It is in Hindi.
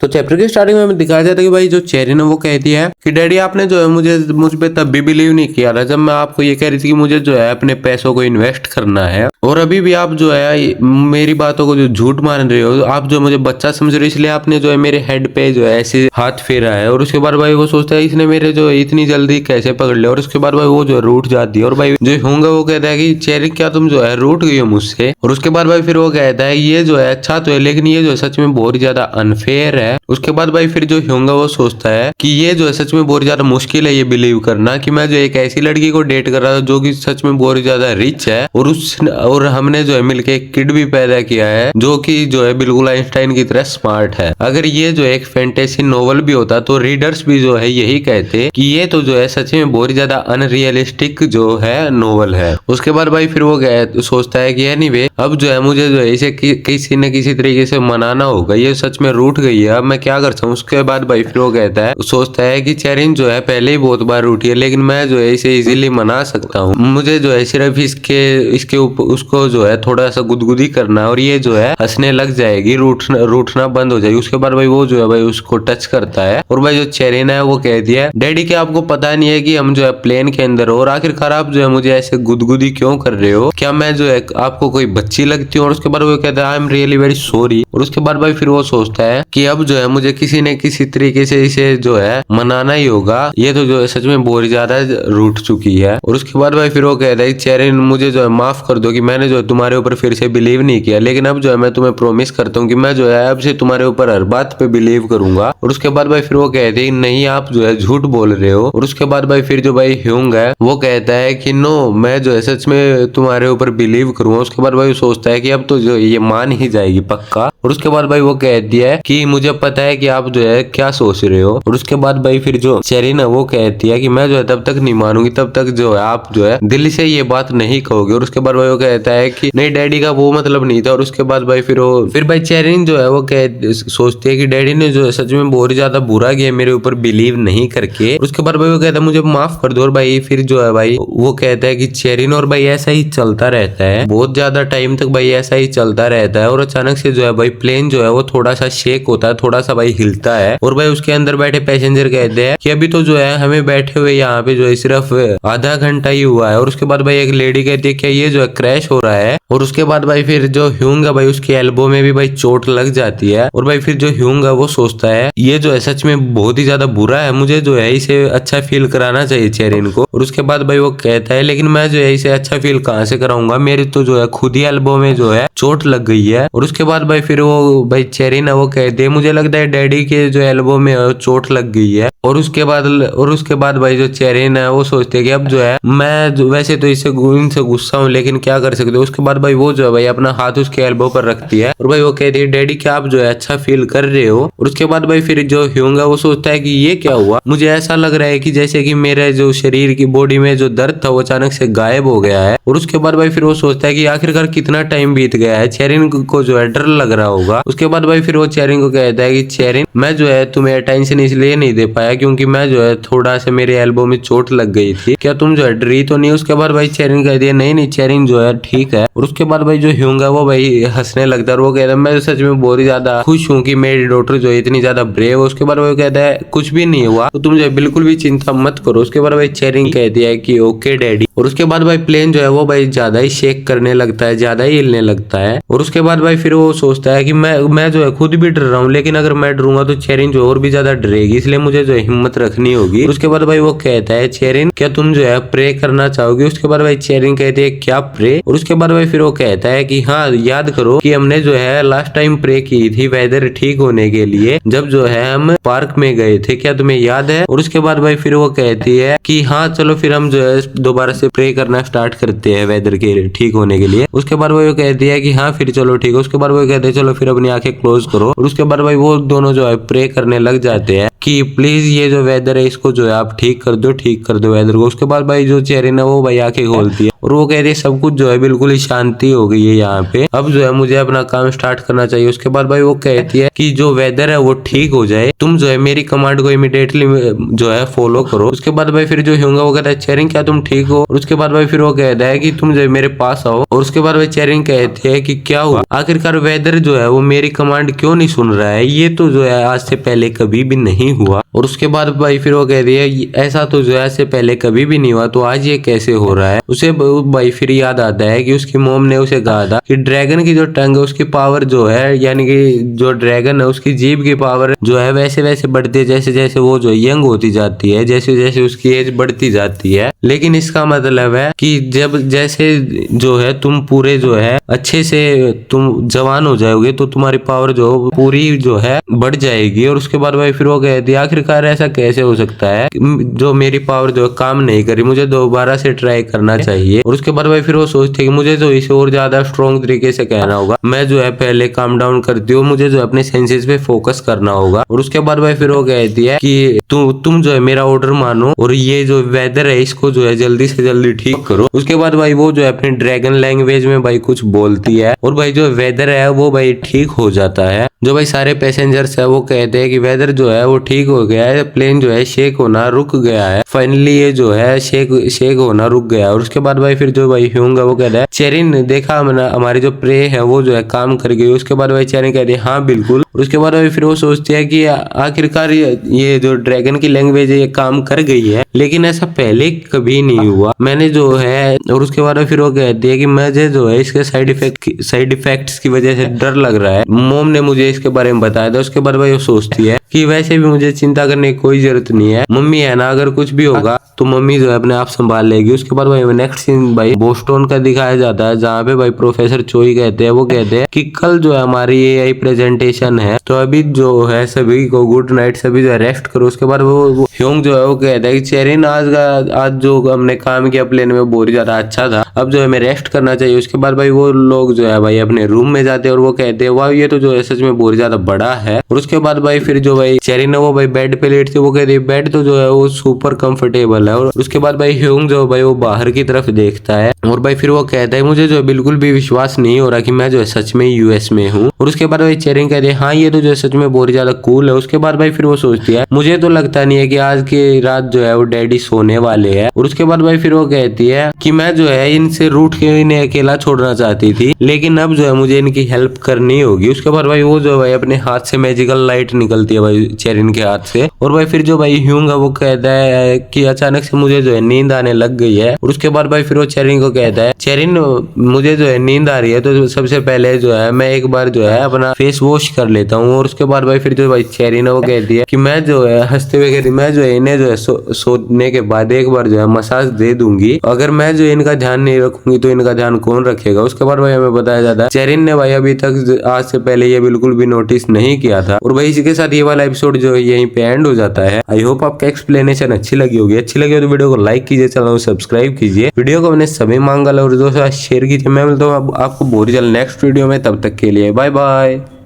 तो चैप्टर की स्टार्टिंग में हमें दिखाया जाता है कि भाई जो चेरिन है वो कहती है कि डैडी आपने जो है मुझ पे तब भी बिलीव नहीं किया था जब मैं आपको ये कह रही थी कि मुझे जो है अपने पैसों को इन्वेस्ट करना है, और अभी भी आप जो है मेरी बातों को जो झूठ मान रहे हो, आप जो मुझे बच्चा समझ रहे हो, इसलिए आपने जो है मेरे हेड पे जो है ऐसे हाथ फेरा है। और उसके बाद भाई वो सोचता है इसने मेरे जो इतनी जल्दी कैसे पकड़ लिया, और उसके बाद भाई वो जो है रूठ जाती है। और भाई जो होंगे वो कहता है कि चेरिन क्या तुम जो है रूठ गई हो मुझसे। और उसके बाद भाई फिर वो कहता है ये जो है अच्छा तो है लेकिन ये जो है सच में बहुत ही ज्यादा अनफेयर है। उसके बाद भाई फिर जो होंगा वो सोचता है कि ये जो है सच में बहुत ज्यादा मुश्किल है ये बिलीव करना कि मैं जो एक ऐसी लड़की को डेट कर रहा था जो कि सच में बहुत ज्यादा रिच है, और हमने जो है मिलके एक किड भी पैदा किया है जो कि जो है बिल्कुल आइंस्टाइन की तरह स्मार्ट है। अगर ये जो एक फैंटेसी नोवेल भी होता तो रीडर्स भी जो है यही कहते कि ये तो जो है सच में बहुत ज्यादा अनरियलिस्टिक जो है नोवेल है। उसके बाद भाई फिर वो सोचता है कि एनीवे अब जो है मुझे जो है इसे किसी न किसी तरीके से मनाना होगा, ये सच में रूठ गई है, अब मैं क्या कर सकता हूँ। उसके बाद भाई फिर वो कहता है सोचता है कि चेरिन जो है पहले ही बहुत बार रूठी है लेकिन मैं जो है इसे इजीली मना सकता हूँ, मुझे जो है सिर्फ इसके ऊपर उसको जो है थोड़ा सा गुदगुदी करना और ये जो है हंसने लग जाएगी, रूठना बंद हो जाएगी। उसके बाद भाई वो जो है भाई उसको टच करता है और भाई जो चेरिन है वो कहती है डैडी क्या आपको पता नहीं है कि हम जो है प्लेन के अंदर हो और आखिरकार आप जो है मुझे ऐसे गुदगुदी क्यों कर रहे हो, क्या मैं जो है आपको कोई बच्ची लगती हूँ। और उसके बाद वो कहता है I am really very sorry. और उसके बाद भाई फिर वो सोचता है कि अब जो है मुझे किसी न किसी तरीके से इसे जो है मनाना ही होगा, ये तो जो है सच में बहुत ज्यादा रूठ चुकी है। और उसके बाद भाई फिर वो कहता है चेरिन मुझे जो है माफ कर दो कि मैंने जो है तुम्हारे ऊपर फिर से बिलीव नहीं किया, लेकिन अब जो है मैं तुम्हें प्रॉमिस करता हूँ कि मैं जो है अब से तुम्हारे ऊपर हर बात पे बिलीव करूंगा। और उसके बाद भाई फिर वो कहते हैं नहीं आप जो है झूठ बोल रहे हो। और उसके बाद भाई फिर जो भाई ह्यूंग है वो कहता है कि नो मैं जो है सच में तुम्हारे ऊपर बिलीव करूंगा। उसके बाद भाई सोचता है कि अब तो जो ये मान ही जाएगी पक्का। और उसके बाद भाई वो कहती है कि मुझे पता है कि आप जो है क्या सोच रहे हो। और उसके बाद भाई फिर जो चेरिन है वो कहती है कि मैं जो है तब तक नहीं मानूंगी तब तक जो है आप जो है दिल से ये बात नहीं कहोगे। और उसके बाद भाई वो कहता है कि नहीं डैडी का वो मतलब नहीं था। और उसके बाद भाई फिर भाई चेरिन जो है वो सोचती है कि डैडी ने जो है सच में बहुत ज्यादा बुरा किया मेरे ऊपर बिलीव नहीं करके। उसके बाद भाई वो कहता है मुझे माफ कर दो। और भाई फिर जो है भाई वो कहता है कि चेरिन, और भाई ऐसा ही चलता रहता है बहुत ज्यादा टाइम तक भाई ऐसा ही चलता रहता है। और अचानक से जो है भाई प्लेन जो है वो थोड़ा सा शेक होता है, थोड़ा सा भाई हिलता है। और भाई उसके अंदर बैठे पैसेंजर कहते हैं कि अभी तो जो है हमें बैठे हुए यहाँ पे जो है सिर्फ आधा घंटा ही हुआ है। और उसके बाद भाई एक लेडी कहती है क्या ये जो है क्रैश हो रहा है। और उसके बाद भाई फिर जो ह्यूंग है भाई उसके एल्बो में भी भाई चोट लग जाती है। और भाई फिर जो ह्यूंग है वो सोचता है ये जो है सच में बहुत ही ज्यादा बुरा है, मुझे जो है इसे अच्छा फील कराना चाहिए चेरिन को। और उसके बाद भाई वो कहता है लेकिन मैं जो है इसे अच्छा फील कहाँ से कराऊंगा, मेरी तो जो है खुद ही एल्बो में जो है चोट लग गई है। और उसके बाद भाई फिर वो भाई चेरिन है वो कहते हैं मुझे लगता है डैडी के जो एल्बो में चोट लग गई है। और उसके बाद भाई जो चेरिन है वो सोचते है कि अब जो है मैं वैसे तो इनसे गुस्सा हूँ लेकिन क्या कर सकते हो। उसके बाद भाई वो जो है भाई अपना हाथ उसके एल्बो पर रखती है और भाई वो कहती है डैडी क्या आप जो है अच्छा फील कर रहे हो। और उसके बाद भाई फिर जो ह्यूंग है वो सोचता है कि ये क्या हुआ, मुझे ऐसा लग रहा है कि जैसे कि मेरे जो शरीर की बॉडी में जो दर्द था वो अचानक से गायब हो गया है। और उसके बाद भाई फिर वो सोचता है कि आखिरकार कितना टाइम बीत गया है, चेरिन को जो है डर लग रहा होगा। उसके बाद भाई फिर वो चेरिन को कहता है कि चेरिन मैं जो है तुम्हें अटेंशन इसलिए नहीं दे पाया क्योंकि मैं जो है थोड़ा सा मेरे एल्बो में चोट लग गई थी, क्या तुम जो है डरी तो नहीं। उसके बाद भाई चेरिन कहती है नहीं चेरिन जो है ठीक है। और उसके बाद भाई जो ह्यूंग है वो भाई हंसने लगता है और वो कहता है मैं सच में बहुत ही ज्यादा खुश हूँ कि मेरी डॉटर जो है इतनी ज्यादा ब्रेव है। उसके बाद वो कहता है कुछ भी नहीं हुआ तो तुम जो है बिल्कुल भी चिंता मत करो। उसके बाद भाई चेरिन कहती है कि ओके डैडी। और उसके बाद भाई प्लेन जो है वो भाई ज्यादा ही शेक करने लगता है, ज्यादा ही हिलने लगता है। और उसके बाद भाई फिर वो सोचता है कि मैं जो है खुद भी डर रहा हूँ लेकिन अगर मैं डरूंगा तो चेरिन जो और भी ज्यादा डरेगी, इसलिए मुझे जो है हिम्मत रखनी होगी। उसके बाद भाई वो कहता है चेरिन क्या तुम जो है प्रे करना चाहोगी। उसके बाद भाई चेरिन कहती है क्या प्रे। और उसके बाद भाई फिर वो कहता है कि हाँ याद करो कि हमने जो है लास्ट टाइम प्रे की थी वेदर ठीक होने के लिए जब जो है हम पार्क में गए थे, क्या तुम्हें याद है। और उसके बाद भाई फिर वो कहती है कि हाँ चलो फिर हम जो है दोबारा से प्रे करना स्टार्ट करते हैं वेदर के ठीक होने के लिए। उसके बाद वो कहती है कि हाँ फिर चलो ठीक है। उसके बाद वो कहते हैं चलो फिर अपनी आंखें क्लोज करो। और उसके बाद भाई वो दोनों जो है प्रे करने लग जाते हैं कि प्लीज ये जो वेदर है इसको जो है आप ठीक कर दो वेदर को। उसके बाद भाई जो चेरिन है वो भाई आंखें खोलती है और वो कह रही है सब कुछ जो है बिल्कुल ही शांति हो गई है यहाँ पे, अब जो है मुझे अपना काम स्टार्ट करना चाहिए। उसके बाद भाई वो कहती है कि जो वेदर है वो ठीक हो जाए, तुम जो है मेरी कमांड को इमीडिएटली जो है फॉलो करो। उसके बाद भाई फिर जो होगा वो कहता है चेरिन क्या तुम ठीक हो? और उसके बाद भाई फिर वो कहता है कि तुम जो है मेरे पास आओ। और उसके बाद भाई चेरिन कहती है कि क्या हुआ, आखिरकार वेदर जो है वो मेरी कमांड क्यों नहीं सुन रहा है, ये तो जो है आज से पहले कभी भी नहीं हुआ। और उसके बाद भाई फिर वो कहती है ऐसा तो जो है आज से पहले कभी भी नहीं हुआ, तो आज ये कैसे हो रहा है। उसे भाई फिर याद आता है कि उसकी मोम ने उसे कहा था कि ड्रैगन की जो टंग है उसकी पावर जो है, यानी कि जो ड्रैगन है उसकी जीभ की पावर जो है वैसे वैसे बढ़ती है जैसे जैसे वो जो यंग होती जाती है, जैसे जैसे उसकी एज बढ़ती जाती है। लेकिन इसका मतलब है कि जब जैसे जो है तुम पूरे जो है अच्छे से तुम जवान हो जाओगे तो तुम्हारी पावर जो पूरी जो है बढ़ जाएगी। और उसके बाद भाई फिर वो कहती है आखिरकार ऐसा कैसे हो सकता है, जो मेरी पावर जो काम नहीं करी, मुझे दोबारा से ट्राई करना चाहिए। और उसके बाद भाई फिर वो सोचती है कि मुझे तो इसे और ज्यादा स्ट्रॉन्ग तरीके से कहना होगा, मैं जो है पहले काम डाउन करती हूँ, मुझे जो अपने सेंसेस पे फोकस करना होगा। और उसके बाद भाई फिर वो कहती है कि तुम जो है मेरा ऑर्डर मानो और ये जो वेदर है इसको जो है जल्दी से जल्दी ठीक करो। उसके बाद भाई वो जो है अपनी ड्रैगन लैंग्वेज में भाई कुछ बोलती है और भाई जो वेदर है वो भाई ठीक हो जाता है। जो भाई सारे पैसेंजर्स है वो कहते हैं कि वेदर जो है वो ठीक हो गया है, प्लेन जो है शेक होना रुक गया है, फाइनली ये जो है शेक होना रुक गया। और उसके बाद भाई फिर जो भाई ह्यूंग वो कहता है चेरिन देखा हमारी जो प्रे है वो जो है काम कर गई। उसके बाद भाई चेरिन कहती है हाँ बिल्कुल। और उसके बाद भाई फिर वो सोचती है कि आखिरकार ये जो ड्रैगन की लैंग्वेज है ये काम कर गई है, लेकिन ऐसा पहले कभी नहीं हुआ मैंने जो है। और उसके बाद फिर वो कहती है कि मुझे जो है इसके साइड इफेक्ट्स की वजह से डर लग रहा है, मोम ने मुझे इसके बारे में बताया था। उसके बाद भाई वो सोचती है कि वैसे भी मुझे चिंता करने की कोई जरूरत नहीं है, मम्मी है ना, अगर कुछ भी होगा तो मम्मी जो है अपने आप संभाल लेगी। उसके बाद भाई नेक्स्ट सीन भाई बोस्टन का दिखाया जाता है, जहाँ पे भाई प्रोफेसर चोई कहते हैं, वो कहते हैं कि कल जो है हमारी एआई प्रेजेंटेशन है, तो अभी जो है सभी को गुड नाइट, सभी जो है रेस्ट करो। उसके बाद वो ह्यूंग जो है वो कहता है कि चेरिन आज जो हमने काम किया प्लेन में बहुत ही ज्यादा अच्छा था, अब जो है हमें रेस्ट करना चाहिए। उसके बाद भाई वो लोग जो है भाई अपने रूम में जाते हैं और वो कहते हैं वाह ये तो जो है सच में बहुत ज्यादा बड़ा है। और उसके बाद भाई फिर जो भाई चेरिन है वो भाई बेड पे लेटती है, वो कहती है बेड तो जो है वो सुपर कंफर्टेबल है। और उसके बाद भाई ह्यूंग जो भाई वो बाहर की तरफ देखता है और भाई फिर वो कहता है मुझे जो है बिल्कुल भी विश्वास नहीं हो रहा कि मैं जो है सच में यूएस में हूँ। और उसके बाद भाई चेरिन कहते हैं हाँ ये तो जो है सच में बहुत ज्यादा कूल है। उसके बाद भाई फिर वो सोचती है मुझे तो लगता नहीं है कि आज की रात जो है वो डैडी सोने वाले हैं। और उसके बाद भाई फिर वो कहती है कि मैं जो है इनसे रूठ के इन्हें अकेला छोड़ना चाहती थी, लेकिन अब जो है मुझे इनकी हेल्प करनी होगी। उसके बाद भाई वो जो भाई अपने हाथ से मैजिकल लाइट निकलती है भाई चेरिन के हाथ से। और भाई फिर जो भाई ह्यूंग है वो कहता है कि अचानक से मुझे जो है नींद आने लग गई है। और उसके बाद भाई फिर वो चेरिन को कहता है चेरिन मुझे जो है नींद आ रही है, तो सबसे पहले जो है मैं एक बार जो है अपना फेस वॉश कर लेता हूँ। और उसके बाद भाई फिर जो भाई चेरिन है वो कहती है कि मैं जो है हंसते हुए कहती मैं जो है इन्हें जो है सोने के बाद एक बार जो है मसाज दे दूंगी, अगर मैं जो इनका ध्यान नहीं रखूंगी तो इनका ध्यान कौन रखेगा। उसके बाद भाई हमें बताया जाता है चेरिन ने भाई अभी तक आज से पहले ये बिल्कुल भी नोटिस नहीं किया था। और भाई इसी के साथ ये वाला एपिसोड जो है यहीं पे एंड हो जाता है। आई होप आपका एक्सप्लेनेशन अच्छी लगी होगी, अच्छी लगी हो तो वीडियो को लाइक कीजिए, चैनल को सब्सक्राइब कीजिए, वीडियो को अपने सभी मांगल और दोस्तों शेयर कीजिए। मैं मिलता हूँ आपको बहुत जल्द नेक्स्ट वीडियो में, तब तक के लिए बाय बाय।